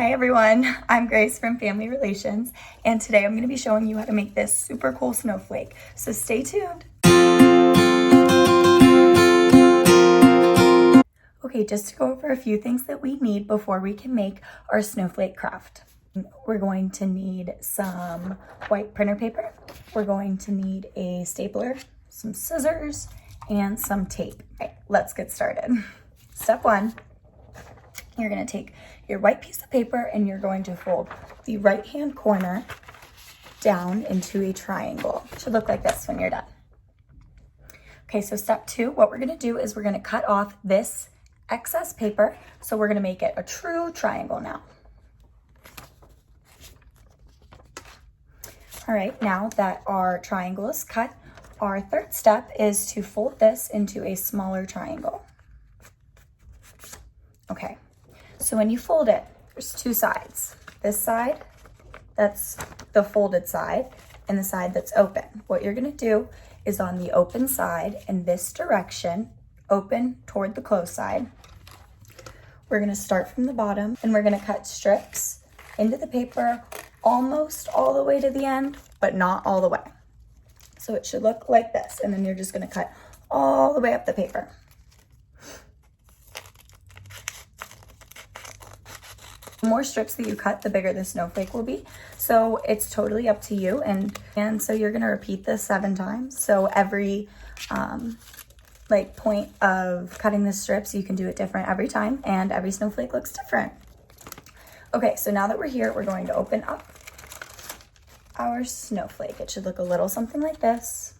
Hi everyone, I'm Grace from Family Relations, and today I'm going to be showing you how to make this super cool snowflake. So stay tuned. Okay, just to go over a few things that we need before we can make our snowflake craft. We're going to need some white printer paper. We're going to need a stapler, some scissors, and some tape. Right, let's get started. Step one, you're going to take your white piece of paper and you're going to fold the right hand corner down into a triangle. It should look like this when you're done. Okay, so step two, what we're going to do is we're going to cut off this excess paper. So we're going to make it a true triangle now. All right, now that our triangle is cut, our third step is to fold this into a smaller triangle. Okay, so when you fold it, there's two sides. This side, that's the folded side, and the side that's open. What you're gonna do is on the open side in this direction, open toward the closed side, we're gonna start from the bottom and we're gonna cut strips into the paper almost all the way to the end, but not all the way. So it should look like this, and then you're just gonna cut all the way up the paper. The more strips that you cut, the bigger the snowflake will be. So it's totally up to you. And so you're gonna repeat this 7 times. So every point of cutting the strips, you can do it different every time, and every snowflake looks different. Okay, so now that we're here, we're going to open up our snowflake. It should look a little something like this.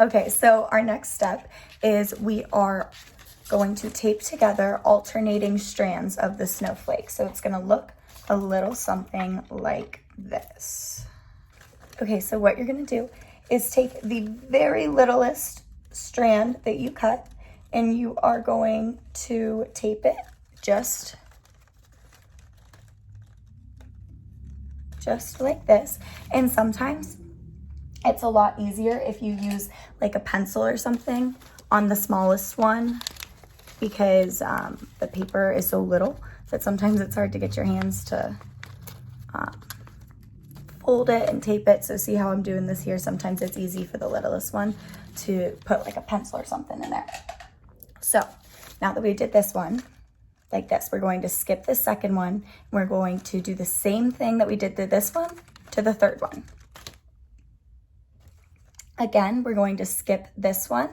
Okay, so our next step is we are going to tape together alternating strands of the snowflake. So it's gonna look a little something like this. Okay, so what you're gonna do is take the very littlest strand that you cut and you are going to tape it just like this. And sometimes it's a lot easier if you use like a pencil or something on the smallest one, because the paper is so little that sometimes it's hard to get your hands to fold it and tape it. So see how I'm doing this here? Sometimes it's easy for the littlest one to put like a pencil or something in there. So now that we did this one like this, we're going to skip the second one. We're going to do the same thing that we did to this one to the third one. Again, we're going to skip this one.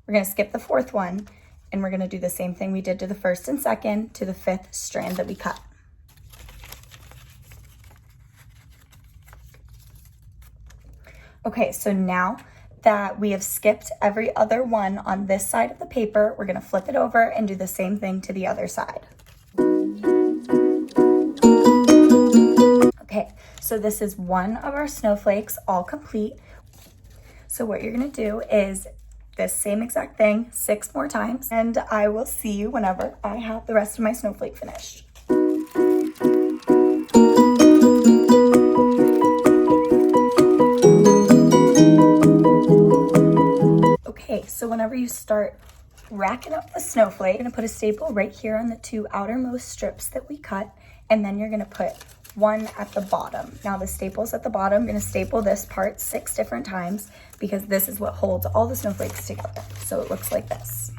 We're going to skip the fourth one. And we're gonna do the same thing we did to the first and second to the 5th strand that we cut. Okay, so now that we have skipped every other one on this side of the paper, we're gonna flip it over and do the same thing to the other side. Okay, so this is one of our snowflakes all complete. So what you're gonna do is this same exact thing 6 more times, and I will see you whenever I have the rest of my snowflake finished. Okay, so whenever you start racking up the snowflake, you're gonna put a staple right here on the 2 outermost strips that we cut, and then you're gonna put one at the bottom. Now the staple's at the bottom. I'm gonna staple this part 6 different times because this is what holds all the snowflakes together. So it looks like this.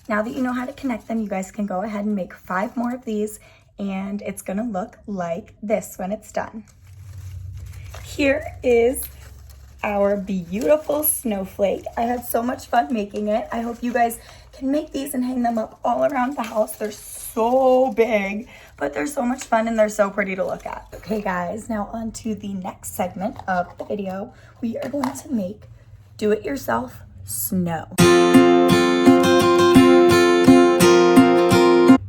Now that you know how to connect them, you guys can go ahead and make 5 more of these, and it's gonna look like this when it's done. Here is our beautiful snowflake. I had so much fun making it. I hope you guys can make these and hang them up all around the house. They're so big, but they're so much fun and they're so pretty to look at. Okay guys, now on to the next segment of the video. We are going to make do-it-yourself snow.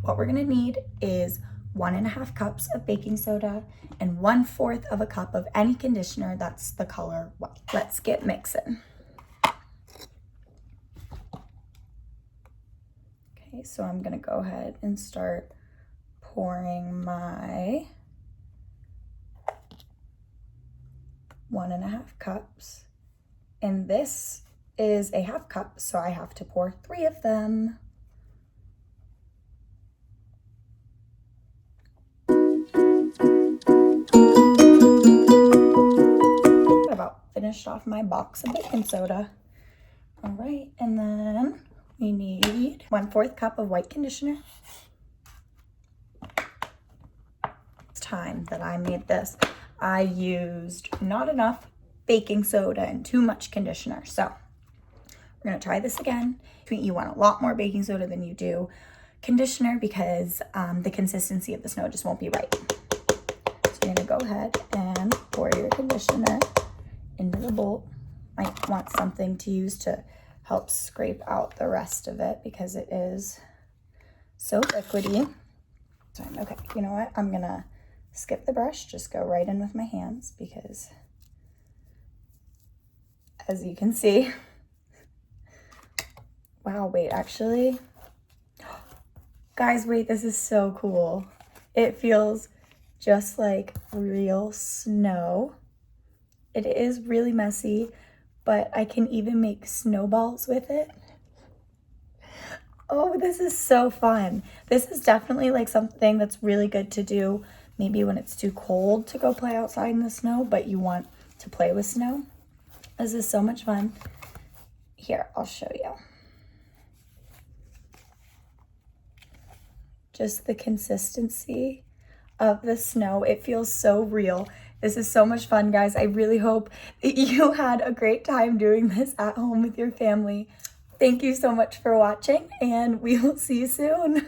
What we're gonna need is 1.5 cups of baking soda and 1/4 of a cup of any conditioner that's the color white. Let's get mixing. Okay, so I'm gonna go ahead and start pouring my 1.5 cups. And this is a 1/2 cup, so I have to pour 3 of them. About finished off my box of baking soda. All right, and then we need 1/4 cup of white conditioner. Time that I made this, I used not enough baking soda and too much conditioner. So we're gonna try this again. You want a lot more baking soda than you do conditioner because the consistency of the snow just won't be right. So you're gonna go ahead and pour your conditioner into the bowl. Might want something to use to help scrape out the rest of it because it is so liquidy. Okay, you know what? I'm gonna skip the brush, just go right in with my hands because as you can see, wow, wait, actually, guys, wait, this is so cool. It feels just like real snow. It is really messy, but I can even make snowballs with it. Oh, this is so fun. This is definitely like something that's really good to do maybe when it's too cold to go play outside in the snow, but you want to play with snow. This is so much fun. Here, I'll show you. Just the consistency of the snow. It feels so real. This is so much fun, guys. I really hope that you had a great time doing this at home with your family. Thank you so much for watching, and we will see you soon.